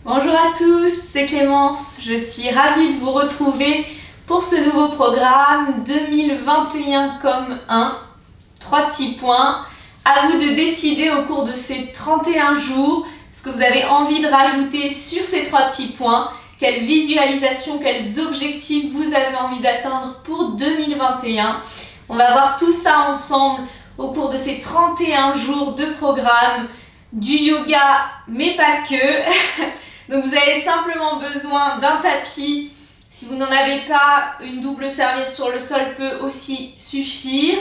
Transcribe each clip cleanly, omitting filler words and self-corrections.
Bonjour à tous, c'est Clémence. Je suis ravie de vous retrouver pour ce nouveau programme 2021 comme 1. 3 petits points. À vous de décider au cours de ces 31 jours ce que vous avez envie de rajouter sur ces 3 petits points. Quelle visualisation, quels objectifs vous avez envie d'atteindre pour 2021. On va voir tout ça ensemble au cours de ces 31 jours de programme, du yoga, mais pas que. Donc vous avez simplement besoin d'un tapis. Si vous n'en avez pas, une double serviette sur le sol peut aussi suffire.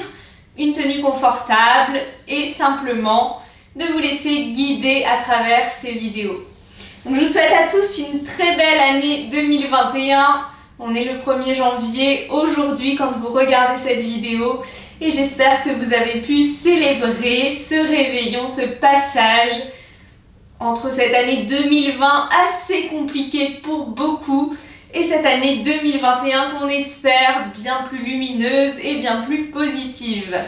Une tenue confortable et simplement de vous laisser guider à travers ces vidéos. Donc je vous souhaite à tous une très belle année 2021. On est le 1er janvier aujourd'hui quand vous regardez cette vidéo et j'espère que vous avez pu célébrer ce réveillon, ce passage entre cette année 2020 assez compliquée pour beaucoup et cette année 2021 qu'on espère bien plus lumineuse et bien plus positive.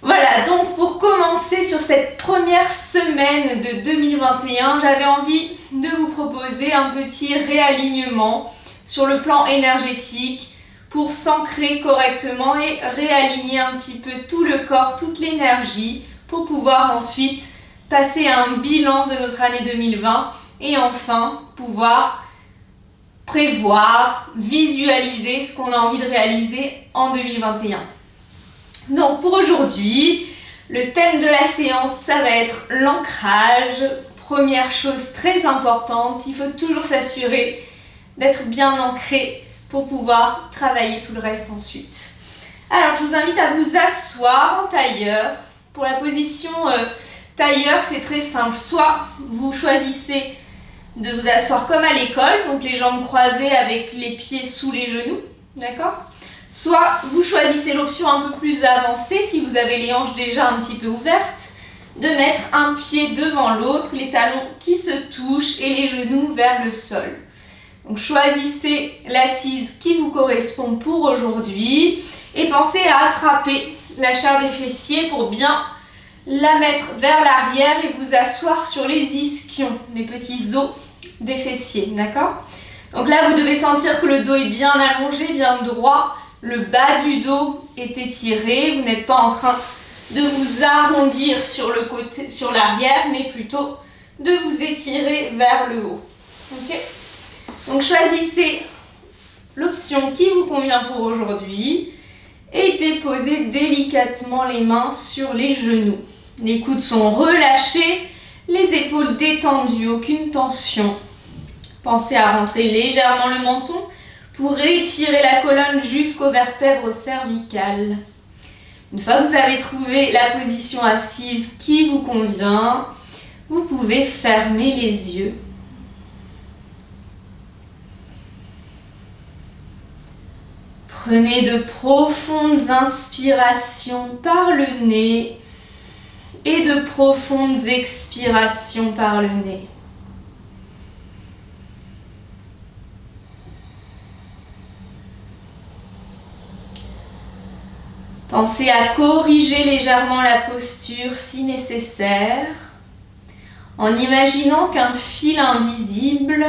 Voilà, donc pour commencer sur cette première semaine de 2021, j'avais envie de vous proposer un petit réalignement sur le plan énergétique pour s'ancrer correctement et réaligner un petit peu tout le corps, toute l'énergie pour pouvoir ensuite passer à un bilan de notre année 2020 et enfin pouvoir prévoir, visualiser ce qu'on a envie de réaliser en 2021. Donc pour aujourd'hui, le thème de la séance, ça va être l'ancrage. Première chose très importante, il faut toujours s'assurer d'être bien ancré pour pouvoir travailler tout le reste ensuite. Alors je vous invite à vous asseoir en tailleur. Pour la position tailleur, c'est très simple. Soit vous choisissez de vous asseoir comme à l'école, donc les jambes croisées avec les pieds sous les genoux, d'accord ? Soit vous choisissez l'option un peu plus avancée, si vous avez les hanches déjà un petit peu ouvertes, de mettre un pied devant l'autre, les talons qui se touchent et les genoux vers le sol. Donc choisissez l'assise qui vous correspond pour aujourd'hui et pensez à attraper la chair des fessiers pour bien la mettre vers l'arrière et vous asseoir sur les ischions, les petits os des fessiers, d'accord ? Donc là, vous devez sentir que le dos est bien allongé, bien droit, le bas du dos est étiré, vous n'êtes pas en train de vous arrondir sur le côté, sur l'arrière, mais plutôt de vous étirer vers le haut. Ok ? Donc choisissez l'option qui vous convient pour aujourd'hui et déposez délicatement les mains sur les genoux. Les coudes sont relâchés, les épaules détendues, aucune tension. Pensez à rentrer légèrement le menton pour étirer la colonne jusqu'aux vertèbres cervicales. Une fois que vous avez trouvé la position assise qui vous convient, vous pouvez fermer les yeux. Prenez de profondes inspirations par le nez et de profondes expirations par le nez. Pensez à corriger légèrement la posture si nécessaire, en imaginant qu'un fil invisible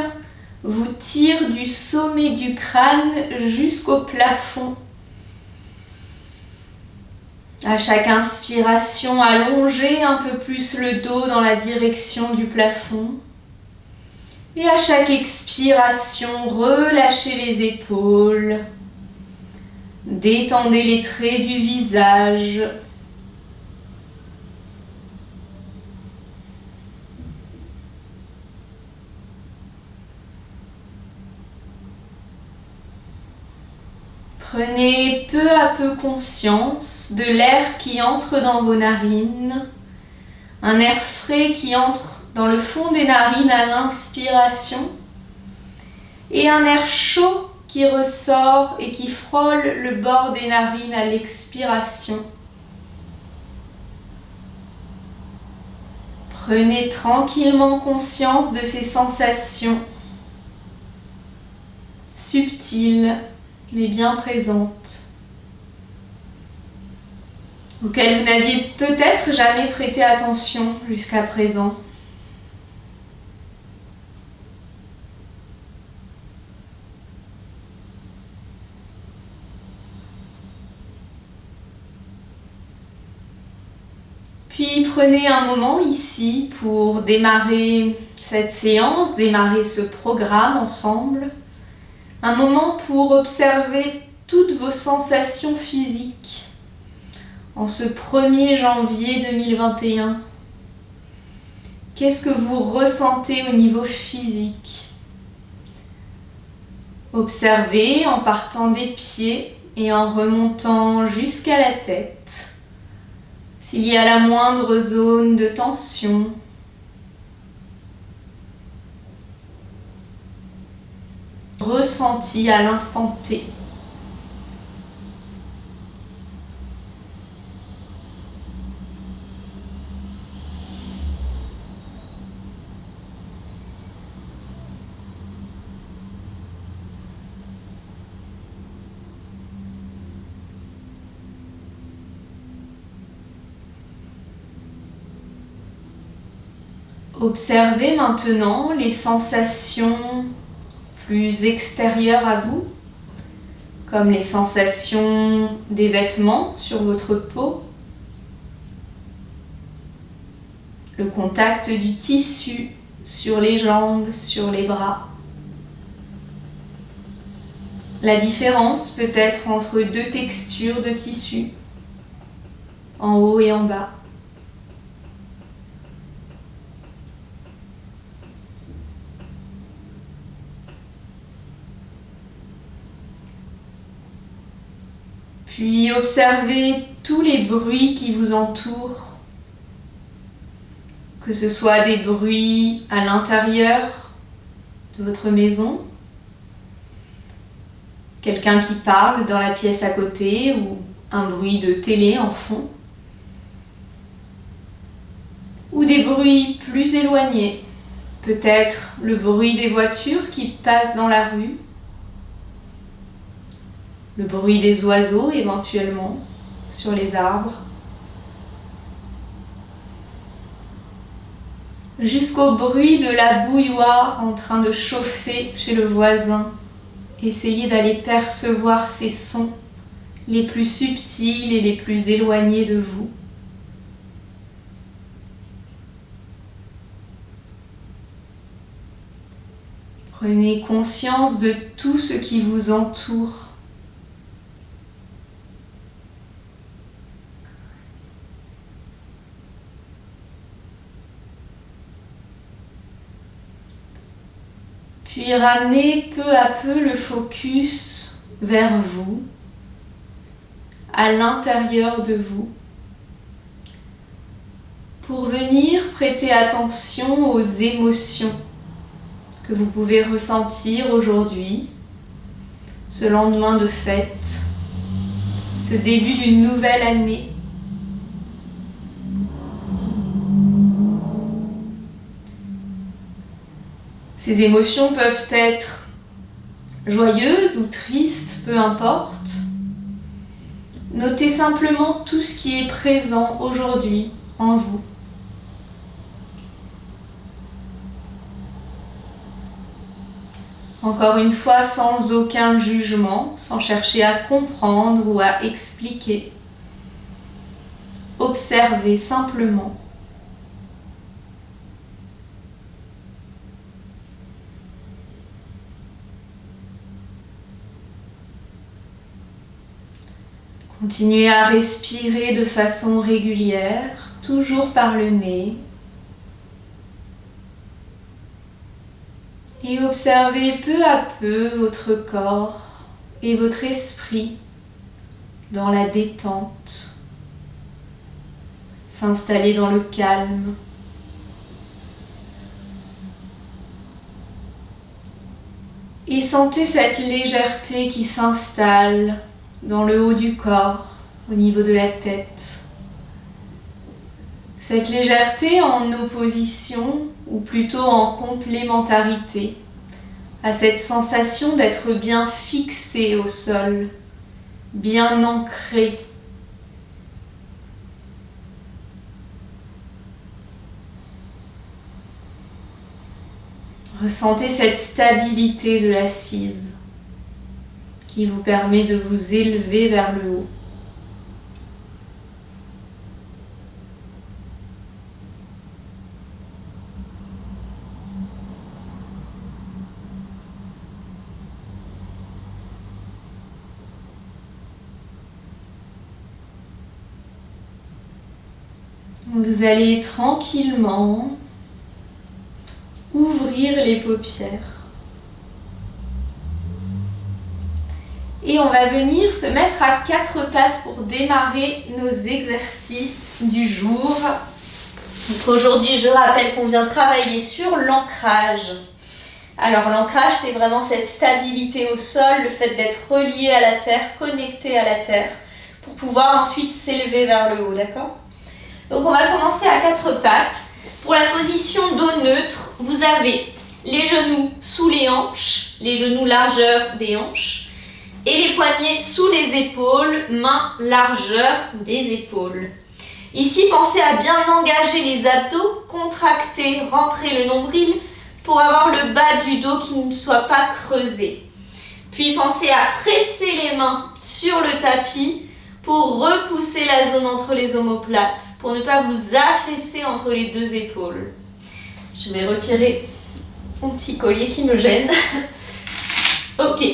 vous tire du sommet du crâne jusqu'au plafond. À chaque inspiration, allongez un peu plus le dos dans la direction du plafond. Et à chaque expiration, relâchez les épaules. Détendez les traits du visage. Prenez peu à peu conscience de l'air qui entre dans vos narines, un air frais qui entre dans le fond des narines à l'inspiration et un air chaud qui ressort et qui frôle le bord des narines à l'expiration. Prenez tranquillement conscience de ces sensations subtiles mais bien présentes, auxquelles vous n'aviez peut-être jamais prêté attention jusqu'à présent. Puis prenez un moment ici pour démarrer cette séance, démarrer ce programme ensemble. Un moment pour observer toutes vos sensations physiques en ce 1er janvier 2021. Qu'est-ce que vous ressentez au niveau physique? Observez en partant des pieds et en remontant jusqu'à la tête. S'il y a la moindre zone de tension, ressenti à l'instant T. Observez maintenant les sensations plus extérieures à vous, comme les sensations des vêtements sur votre peau, le contact du tissu sur les jambes, sur les bras. La différence peut-être entre deux textures de tissu, en haut et en bas. Puis observez tous les bruits qui vous entourent, que ce soit des bruits à l'intérieur de votre maison, quelqu'un qui parle dans la pièce à côté ou un bruit de télé en fond, ou des bruits plus éloignés, peut-être le bruit des voitures qui passent dans la rue, le bruit des oiseaux éventuellement sur les arbres, jusqu'au bruit de la bouilloire en train de chauffer chez le voisin. Essayez d'aller percevoir ces sons les plus subtils et les plus éloignés de vous. Prenez conscience de tout ce qui vous entoure. Puis ramenez peu à peu le focus vers vous, à l'intérieur de vous, pour venir prêter attention aux émotions que vous pouvez ressentir aujourd'hui, ce lendemain de fête, ce début d'une nouvelle année. Ces émotions peuvent être joyeuses ou tristes, peu importe. Notez simplement tout ce qui est présent aujourd'hui en vous. Encore une fois, sans aucun jugement, sans chercher à comprendre ou à expliquer. Observez simplement. Continuez à respirer de façon régulière, toujours par le nez. Et observez peu à peu votre corps et votre esprit dans la détente, s'installer dans le calme. Et sentez cette légèreté qui s'installe dans le haut du corps, au niveau de la tête. Cette légèreté en opposition, ou plutôt en complémentarité, à cette sensation d'être bien fixé au sol, bien ancré. Ressentez cette stabilité de l'assise qui vous permet de vous élever vers le haut. vous allez tranquillement ouvrir les paupières. Et on va venir se mettre à quatre pattes pour démarrer nos exercices du jour. Donc aujourd'hui, je rappelle qu'on vient travailler sur l'ancrage. Alors l'ancrage, c'est vraiment cette stabilité au sol, le fait d'être relié à la terre, connecté à la terre, pour pouvoir ensuite s'élever vers le haut, d'accord? Donc on va commencer à quatre pattes. Pour la position dos neutre, vous avez les genoux sous les hanches, les genoux largeur des hanches, et les poignets sous les épaules, mains largeur des épaules. Ici, pensez à bien engager les abdos, contracter, rentrer le nombril pour avoir le bas du dos qui ne soit pas creusé. Puis pensez à presser les mains sur le tapis pour repousser la zone entre les omoplates, pour ne pas vous affaisser entre les deux épaules. Je vais retirer mon petit collier qui me gêne. Ok.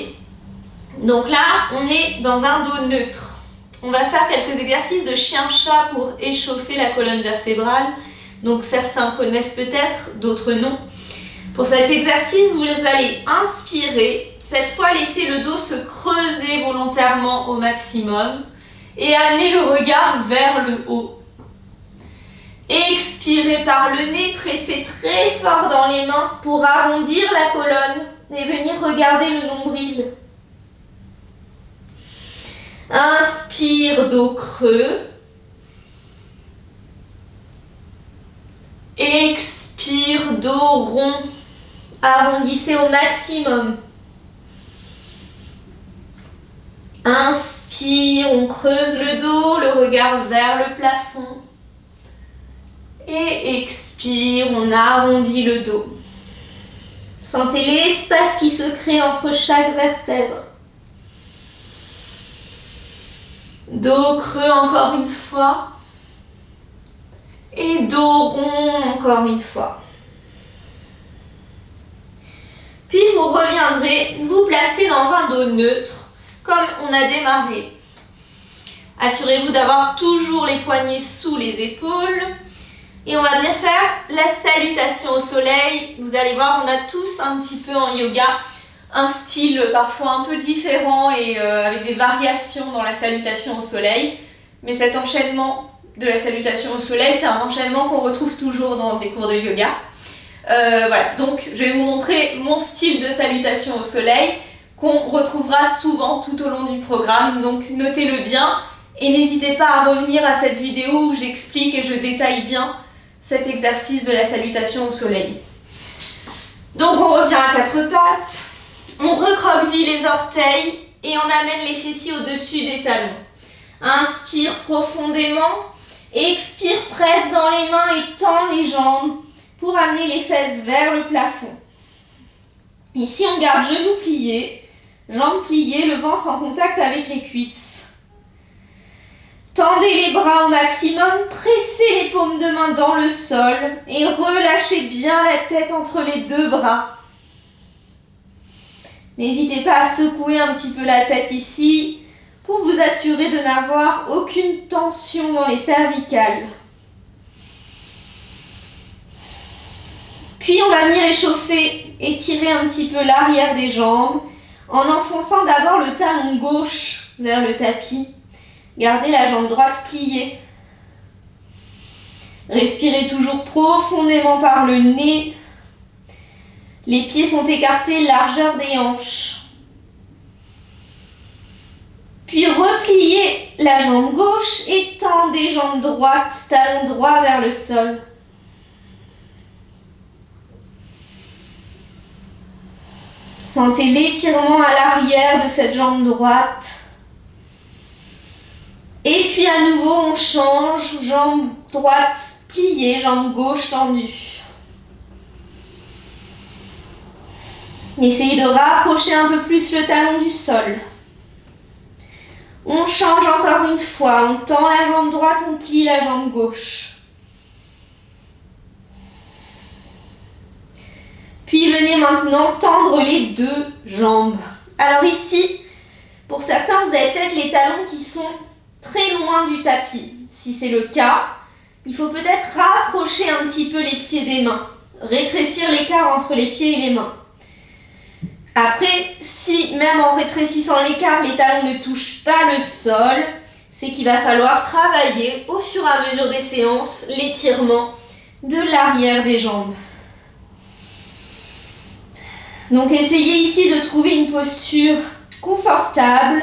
Donc là, on est dans un dos neutre. On va faire quelques exercices de chien-chat pour échauffer la colonne vertébrale. Donc certains connaissent peut-être, d'autres non. Pour cet exercice, vous allez inspirer. Cette fois, laissez le dos se creuser volontairement au maximum et amener le regard vers le haut. Expirez par le nez, pressez très fort dans les mains pour arrondir la colonne et venir regarder le nombril. Inspire, dos creux. Expire, dos rond. Arrondissez au maximum. Inspire, on creuse le dos, le regard vers le plafond. Et expire, on arrondit le dos. Sentez l'espace qui se crée entre chaque vertèbre. Dos creux encore une fois. Et dos rond encore une fois. Puis vous reviendrez vous placer dans un dos neutre, comme on a démarré. Assurez-vous d'avoir toujours les poignets sous les épaules. Et on va venir faire la salutation au soleil. Vous allez voir, on a tous un petit peu en yoga un style parfois un peu différent et avec des variations dans la salutation au soleil. Mais cet enchaînement de la salutation au soleil, c'est un enchaînement qu'on retrouve toujours dans des cours de yoga. Voilà, donc je vais vous montrer mon style de salutation au soleil qu'on retrouvera souvent tout au long du programme. Donc notez-le bien et n'hésitez pas à revenir à cette vidéo où j'explique et je détaille bien cet exercice de la salutation au soleil. Donc on revient à quatre pattes. On recroqueville les orteils et on amène les fessiers au-dessus des talons. Inspire profondément, expire, presse dans les mains et tend les jambes pour amener les fesses vers le plafond. Ici, on garde genoux pliés, jambes pliées, le ventre en contact avec les cuisses. Tendez les bras au maximum, pressez les paumes de main dans le sol et relâchez bien la tête entre les deux bras. N'hésitez pas à secouer un petit peu la tête ici pour vous assurer de n'avoir aucune tension dans les cervicales. Puis on va venir échauffer, étirer un petit peu l'arrière des jambes en enfonçant d'abord le talon gauche vers le tapis. Gardez la jambe droite pliée. Respirez toujours profondément par le nez. Les pieds sont écartés, largeur des hanches. Puis repliez la jambe gauche et tendez jambe droite, talon droit vers le sol. Sentez l'étirement à l'arrière de cette jambe droite. Et puis à nouveau, on change, jambe droite pliée, jambe gauche tendue. Essayez de rapprocher un peu plus le talon du sol. On change encore une fois, on tend la jambe droite, on plie la jambe gauche. Puis venez maintenant tendre les deux jambes. Alors ici, pour certains, vous avez peut-être les talons qui sont très loin du tapis. Si c'est le cas, il faut peut-être rapprocher un petit peu les pieds des mains. Rétrécir l'écart entre les pieds et les mains. Après, si même en rétrécissant l'écart, les talons ne touchent pas le sol, c'est qu'il va falloir travailler au fur et à mesure des séances l'étirement de l'arrière des jambes. Donc essayez ici de trouver une posture confortable,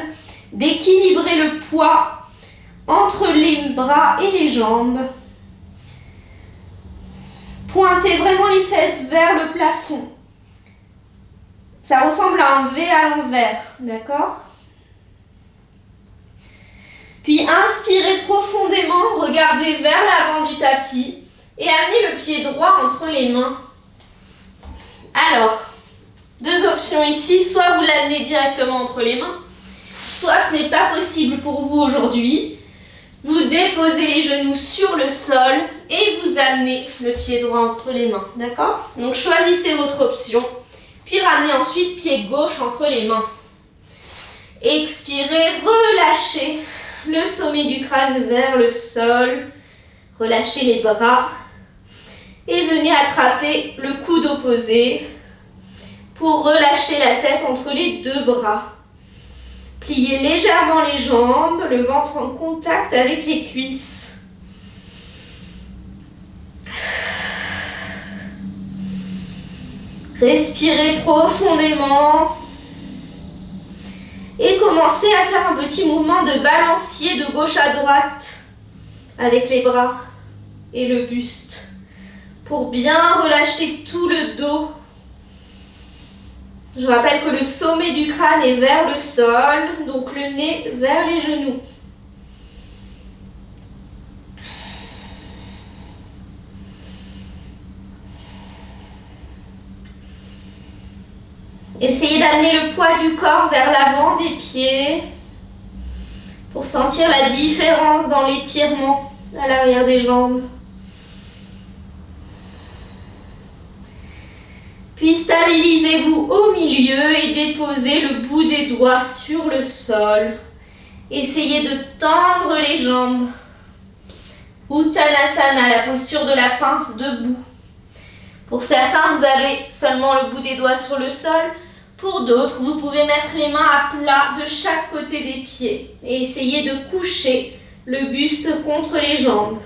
d'équilibrer le poids entre les bras et les jambes. Pointez vraiment les fesses vers le plafond. Ça ressemble à un V à l'envers, d'accord? Puis inspirez profondément, regardez vers l'avant du tapis et amenez le pied droit entre les mains. Alors, deux options ici, soit vous l'amenez directement entre les mains, soit ce n'est pas possible pour vous aujourd'hui. Vous déposez les genoux sur le sol et vous amenez le pied droit entre les mains, d'accord? Donc choisissez votre option, puis ramenez ensuite pied gauche entre les mains. Expirez, relâchez le sommet du crâne vers le sol, relâchez les bras et venez attraper le coude opposé pour relâcher la tête entre les deux bras. Pliez légèrement les jambes, le ventre en contact avec les cuisses. Respirez profondément et commencez à faire un petit mouvement de balancier de gauche à droite avec les bras et le buste pour bien relâcher tout le dos. Je rappelle que le sommet du crâne est vers le sol, donc le nez vers les genoux. Essayez d'amener le poids du corps vers l'avant des pieds pour sentir la différence dans l'étirement à l'arrière des jambes. Puis stabilisez-vous au milieu et déposez le bout des doigts sur le sol. Essayez de tendre les jambes. Uttanasana, la posture de la pince debout. Pour certains, vous avez seulement le bout des doigts sur le sol. Pour d'autres, vous pouvez mettre les mains à plat de chaque côté des pieds et essayer de coucher le buste contre les jambes.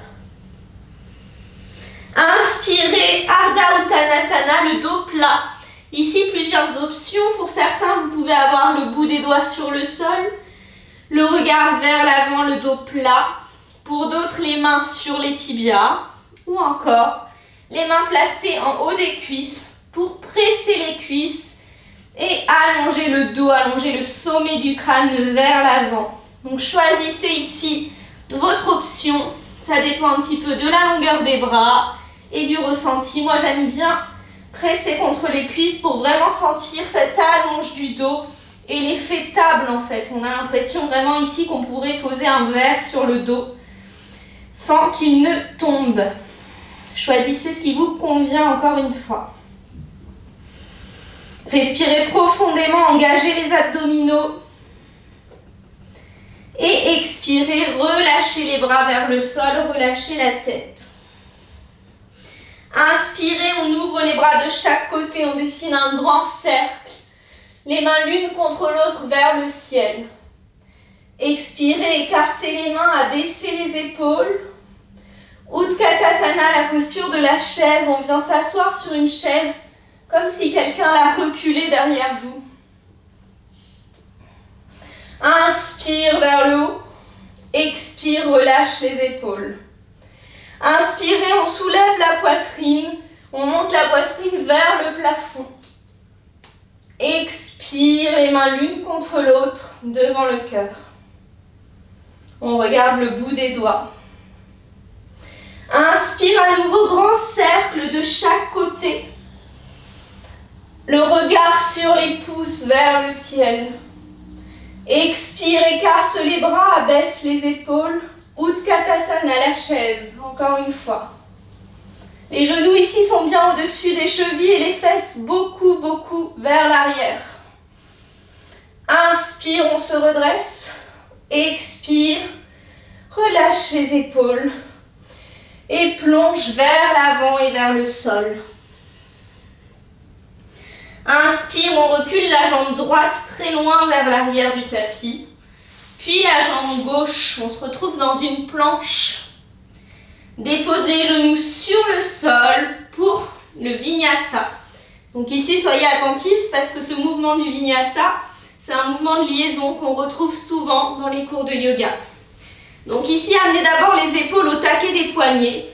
Inspirez, Ardha Uttanasana, le dos plat. Ici, plusieurs options. Pour certains, vous pouvez avoir le bout des doigts sur le sol, le regard vers l'avant, le dos plat. Pour d'autres, les mains sur les tibias ou encore les mains placées en haut des cuisses pour presser les cuisses et allonger le dos, allonger le sommet du crâne vers l'avant. Donc choisissez ici votre option. Ça dépend un petit peu de la longueur des bras et du ressenti. Moi, j'aime bien presser contre les cuisses pour vraiment sentir cette allonge du dos et l'effet table en fait. On a l'impression vraiment ici qu'on pourrait poser un verre sur le dos sans qu'il ne tombe. Choisissez ce qui vous convient encore une fois. Respirez profondément, engagez les abdominaux. Et expirez, relâchez les bras vers le sol, relâchez la tête. Inspirez, on ouvre les bras de chaque côté, on dessine un grand cercle. Les mains l'une contre l'autre vers le ciel. Expirez, écartez les mains, abaissez les épaules. Utkatasana, la posture de la chaise. On vient s'asseoir sur une chaise comme si quelqu'un l'a reculée derrière vous. Inspire vers le haut. Expire, relâche les épaules. Inspirez, on soulève la poitrine. On monte la poitrine vers le plafond. Expire, les mains l'une contre l'autre devant le cœur. On regarde le bout des doigts. Inspire à nouveau, grand cercle de chaque côté. Le regard sur les pouces vers le ciel. Expire, écarte les bras, abaisse les épaules. Utkatasana, la chaise, encore une fois. Les genoux ici sont bien au-dessus des chevilles et les fesses beaucoup vers l'arrière. Inspire, on se redresse. Expire, relâche les épaules. Et plonge vers l'avant et vers le sol. Inspire, on recule la jambe droite très loin vers l'arrière du tapis. Puis la jambe gauche, on se retrouve dans une planche. Dépose les genoux sur le sol pour le vinyasa. Donc ici, soyez attentifs parce que ce mouvement du vinyasa, c'est un mouvement de liaison qu'on retrouve souvent dans les cours de yoga. Donc ici, amenez d'abord les épaules au taquet des poignets.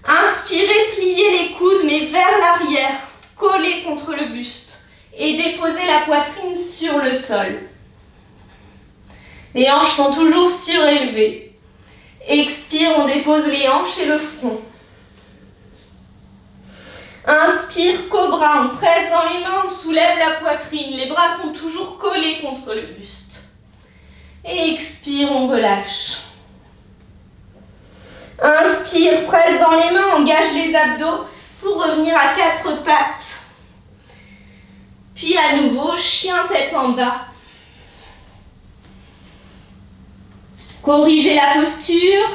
Inspirez, pliez les coudes mais vers l'arrière, collez contre le buste et déposez la poitrine sur le sol. Les hanches sont toujours surélevées. Expire, on dépose les hanches et le front. Inspire, cobra, on presse dans les mains, on soulève la poitrine. Les bras sont toujours collés contre le buste. Et expire, on relâche. Inspire, presse dans les mains, engage les abdos pour revenir à 4 pattes. Puis à nouveau, chien tête en bas. Corrigez la posture.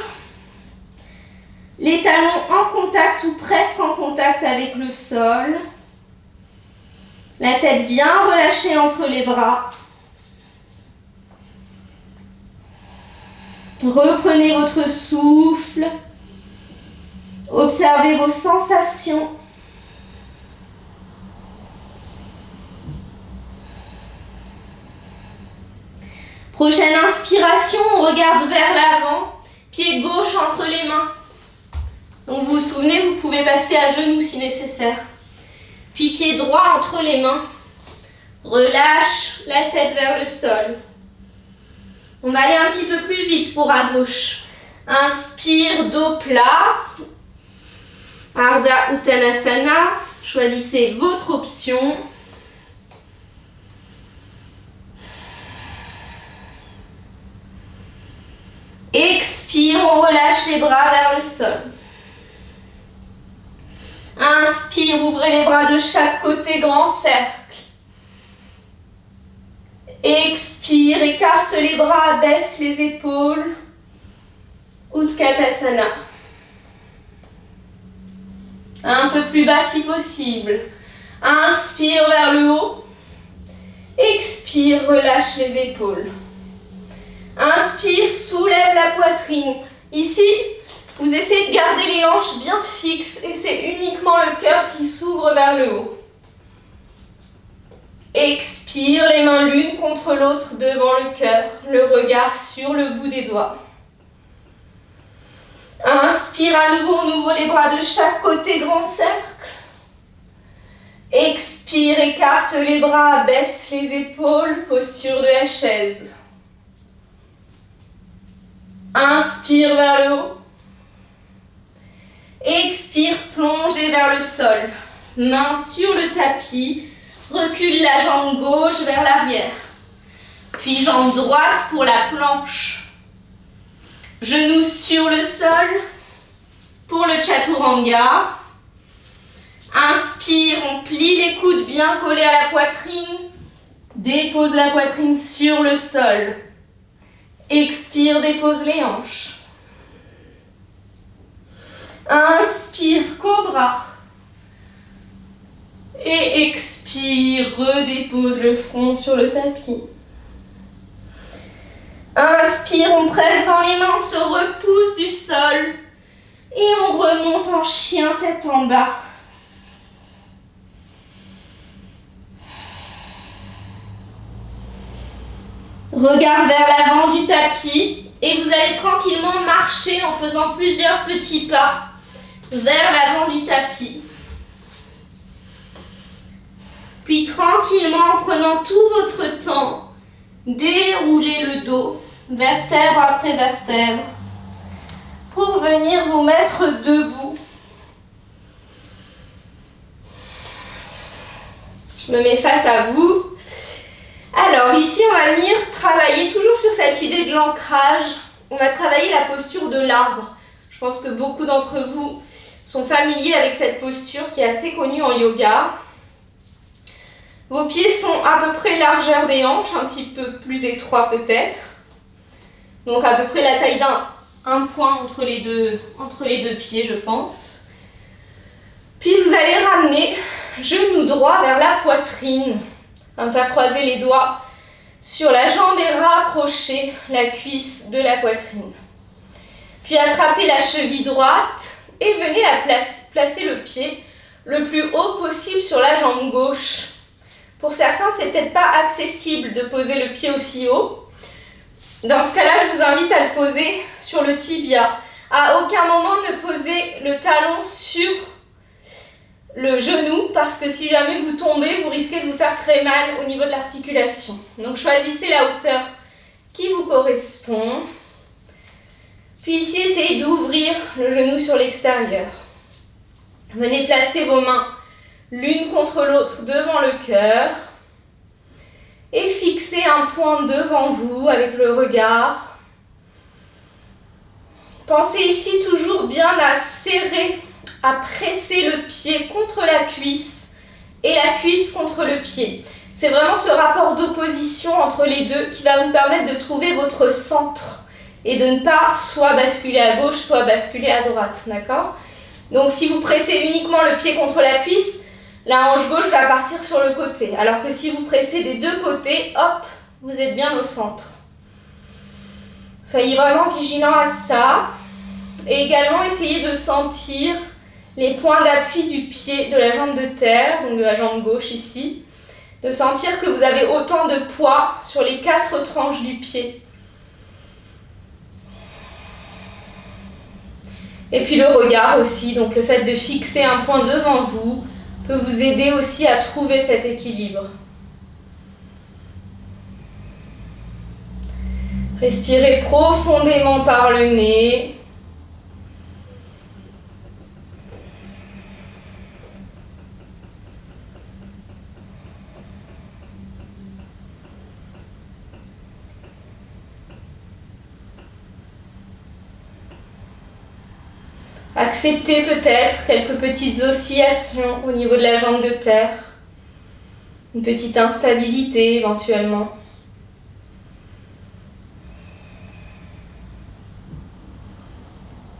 Les talons en contact ou presque en contact avec le sol. La tête bien relâchée entre les bras. Reprenez votre souffle. Observez vos sensations. Prochaine inspiration, on regarde vers l'avant, pied gauche entre les mains. Donc vous vous souvenez, vous pouvez passer à genoux si nécessaire. Puis pied droit entre les mains. Relâche la tête vers le sol. On va aller un petit peu plus vite pour à gauche. Inspire, dos plat. Ardha Uttanasana. Choisissez votre option. Expire, on relâche les bras vers le sol. Inspire, ouvrez les bras de chaque côté, grand cercle. Expire, écarte les bras, baisse les épaules. Utkatasana. Un peu plus bas si possible. Inspire vers le haut. Expire, relâche les épaules. Inspire, soulève la poitrine. Ici, vous essayez de garder les hanches bien fixes et c'est uniquement le cœur qui s'ouvre vers le haut. Expire, les mains l'une contre l'autre devant le cœur, le regard sur le bout des doigts. Inspire, à nouveau, on ouvre les bras de chaque côté, grand cercle. Expire, écarte les bras, baisse les épaules, posture de la chaise. Inspire vers le haut. Expire, plongez vers le sol. Main sur le tapis. Recule la jambe gauche vers l'arrière. Puis jambe droite pour la planche. Genoux sur le sol pour le chaturanga. Inspire, on plie les coudes bien collés à la poitrine. Dépose la poitrine sur le sol. Expire, dépose les hanches. Inspire, cobra. Et expire, redépose le front sur le tapis. Inspire, on presse dans les mains, on se repousse du sol. Et on remonte en chien tête en bas. Regard vers l'avant du tapis et vous allez tranquillement marcher en faisant plusieurs petits pas vers l'avant du tapis. Puis tranquillement, en prenant tout votre temps, déroulez le dos, vertèbre après vertèbre, pour venir vous mettre debout. Je me mets face à vous. Alors ici, on va venir travailler toujours sur cette idée de l'ancrage. On va travailler la posture de l'arbre. Je pense que beaucoup d'entre vous sont familiers avec cette posture qui est assez connue en yoga. Vos pieds sont à peu près largeur des hanches, un petit peu plus étroits peut-être. Donc à peu près la taille d'un un point entre les deux pieds, je pense. Puis vous allez ramener genou droit vers la poitrine. Intercroiser les doigts sur la jambe et rapprocher la cuisse de la poitrine. Puis attrapez la cheville droite et venez placer le pied le plus haut possible sur la jambe gauche. Pour certains, c'est peut-être pas accessible de poser le pied aussi haut. Dans ce cas-là, je vous invite à le poser sur le tibia. À aucun moment ne posez le talon sur le genou parce que si jamais vous tombez, vous risquez de vous faire très mal au niveau de l'articulation. Donc choisissez la hauteur qui vous correspond. Puis ici, essayez d'ouvrir le genou sur l'extérieur. Venez placer vos mains l'une contre l'autre devant le cœur et fixez un point devant vous avec le regard. Pensez ici toujours bien à serrer, à presser le pied contre la cuisse et la cuisse contre le pied. C'est vraiment ce rapport d'opposition entre les deux qui va vous permettre de trouver votre centre et de ne pas soit basculer à gauche, soit basculer à droite, d'accord ? Donc si vous pressez uniquement le pied contre la cuisse, la hanche gauche va partir sur le côté. Alors que si vous pressez des deux côtés, hop, vous êtes bien au centre. Soyez vraiment vigilants à ça. Et également, essayez de sentir les points d'appui du pied de la jambe de terre, donc de la jambe gauche ici. De sentir que vous avez autant de poids sur les 4 tranches du pied. Et puis le regard aussi, donc le fait de fixer un point devant vous peut vous aider aussi à trouver cet équilibre. Respirez profondément par le nez. Acceptez peut-être quelques petites oscillations au niveau de la jambe de terre, une petite instabilité éventuellement.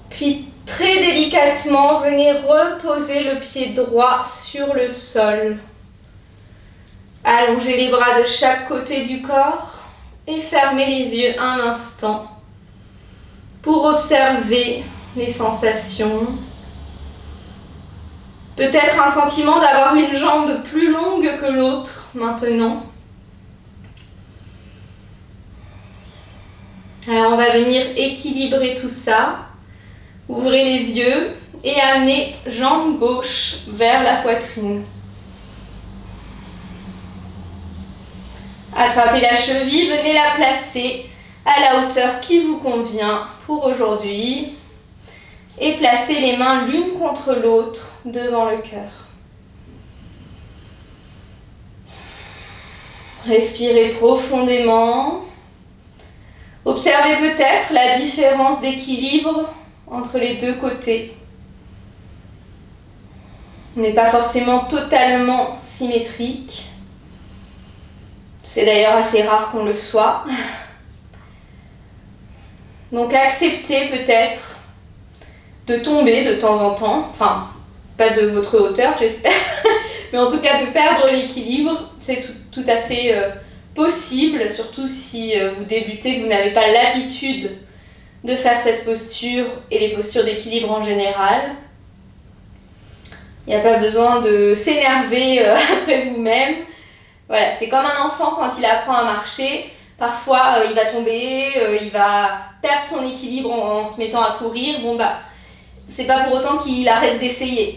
Puis très délicatement, venez reposer le pied droit sur le sol. Allongez les bras de chaque côté du corps et fermez les yeux un instant pour observer les sensations. Peut-être un sentiment d'avoir une jambe plus longue que l'autre maintenant. Alors on va venir équilibrer tout ça. Ouvrez les yeux et amenez jambe gauche vers la poitrine. Attrapez la cheville, venez la placer à la hauteur qui vous convient pour aujourd'hui. Et placez les mains l'une contre l'autre devant le cœur. Respirez profondément. Observez peut-être la différence d'équilibre entre les deux côtés. On n'est pas forcément totalement symétrique. C'est d'ailleurs assez rare qu'on le soit. Donc acceptez peut-être de tomber de temps en temps, enfin pas de votre hauteur j'espère, mais en tout cas de perdre l'équilibre, c'est tout à fait possible, surtout si vous débutez, que vous n'avez pas l'habitude de faire cette posture et les postures d'équilibre en général. Il n'y a pas besoin de s'énerver après vous-même. Voilà, c'est comme un enfant quand il apprend à marcher. Parfois, il va tomber, il va perdre son équilibre en se mettant à courir. Bon bah, c'est pas pour autant qu'il arrête d'essayer.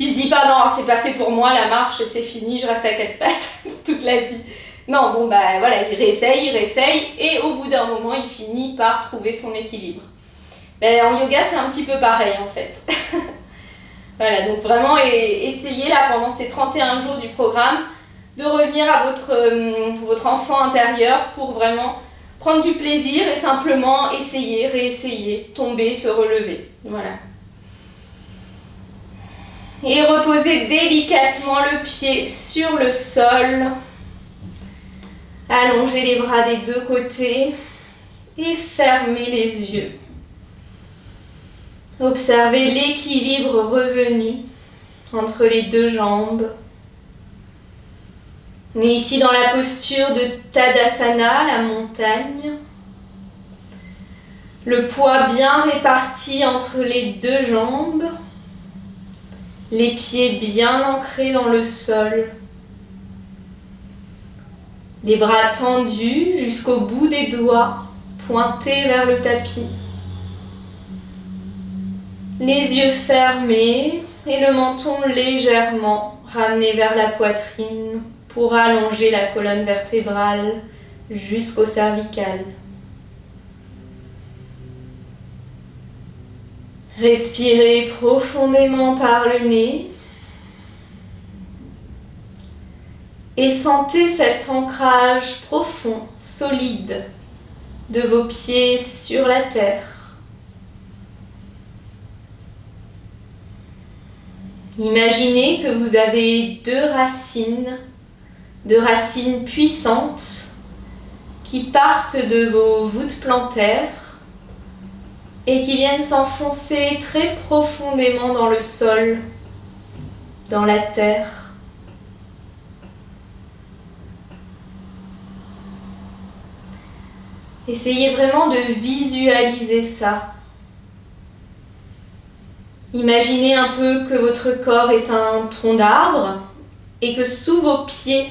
Il se dit pas non, c'est pas fait pour moi, la marche, c'est fini, je reste à 4 pattes toute la vie. Non, bon bah voilà, il réessaye, et au bout d'un moment, il finit par trouver son équilibre. Ben, en yoga, c'est un petit peu pareil en fait. Voilà, donc vraiment essayez là pendant ces 31 jours du programme de revenir à votre enfant intérieur pour vraiment prendre du plaisir et simplement essayer, réessayer, tomber, se relever. Voilà. Et reposez délicatement le pied sur le sol. Allongez les bras des deux côtés et fermez les yeux. Observez l'équilibre revenu entre les deux jambes. On est ici dans la posture de Tadasana, la montagne. Le poids bien réparti entre les deux jambes. Les pieds bien ancrés dans le sol. Les bras tendus jusqu'au bout des doigts, pointés vers le tapis. Les yeux fermés et le menton légèrement ramené vers la poitrine pour allonger la colonne vertébrale jusqu'au cervical. Respirez profondément par le nez et sentez cet ancrage profond, solide de vos pieds sur la terre. Imaginez que vous avez deux racines puissantes qui partent de vos voûtes plantaires et qui viennent s'enfoncer très profondément dans le sol, dans la terre. Essayez vraiment de visualiser ça. Imaginez un peu que votre corps est un tronc d'arbre et que sous vos pieds,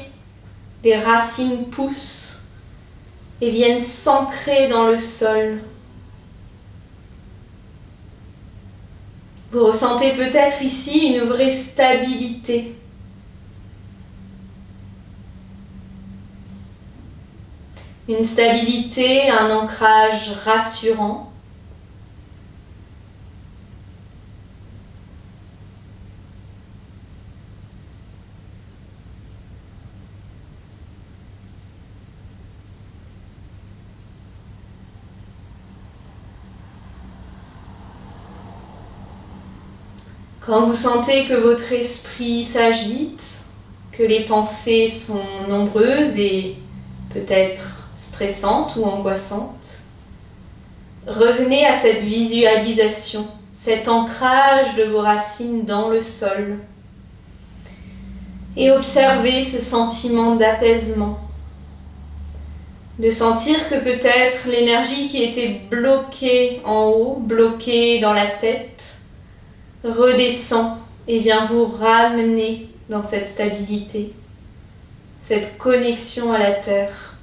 des racines poussent et viennent s'ancrer dans le sol. Vous ressentez peut-être ici une vraie stabilité. Une stabilité, un ancrage rassurant. Quand vous sentez que votre esprit s'agite, que les pensées sont nombreuses et peut-être stressantes ou angoissantes, revenez à cette visualisation, cet ancrage de vos racines dans le sol et observez ce sentiment d'apaisement, de sentir que peut-être l'énergie qui était bloquée en haut, bloquée dans la tête, redescend et vient vous ramener dans cette stabilité, cette connexion à la terre.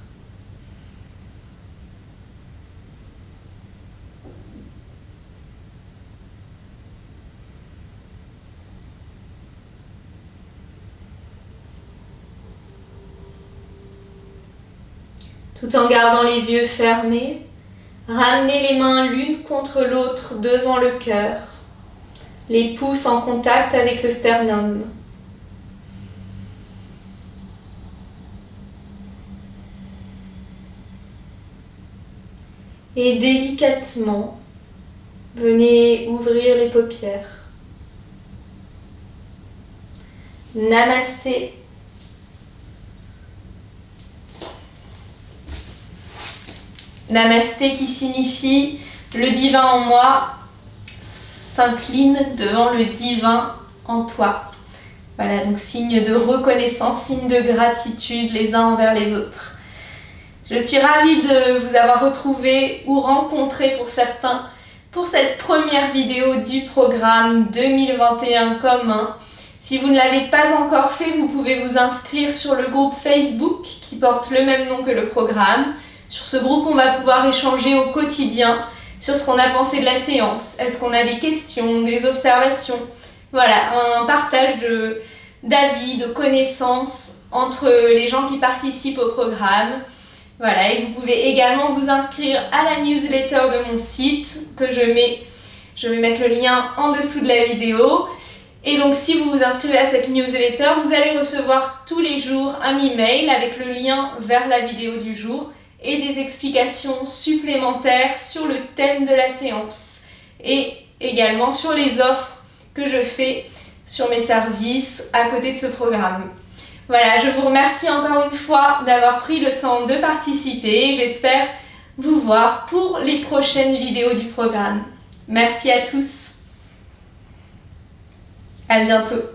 Tout en gardant les yeux fermés, ramenez les mains l'une contre l'autre devant le cœur. Les pouces en contact avec le sternum. Et délicatement, venez ouvrir les paupières. Namasté. Namasté qui signifie le divin en moi s'incline devant le divin en toi. Voilà, donc signe de reconnaissance, signe de gratitude les uns envers les autres. Je suis ravie de vous avoir retrouvé ou rencontré pour certains pour cette première vidéo du programme 2021 commun. Si vous ne l'avez pas encore fait, vous pouvez vous inscrire sur le groupe Facebook qui porte le même nom que le programme. Sur ce groupe, on va pouvoir échanger au quotidien sur ce qu'on a pensé de la séance. Est-ce qu'on a des questions, des observations? Voilà, un partage d'avis, de connaissances entre les gens qui participent au programme. Voilà, et vous pouvez également vous inscrire à la newsletter de mon site que je vais mettre le lien en dessous de la vidéo. Et donc si vous vous inscrivez à cette newsletter, vous allez recevoir tous les jours un email avec le lien vers la vidéo du jour et des explications supplémentaires sur le thème de la séance et également sur les offres que je fais sur mes services à côté de ce programme. Voilà, je vous remercie encore une fois d'avoir pris le temps de participer. J'espère vous voir pour les prochaines vidéos du programme. Merci à tous. À bientôt.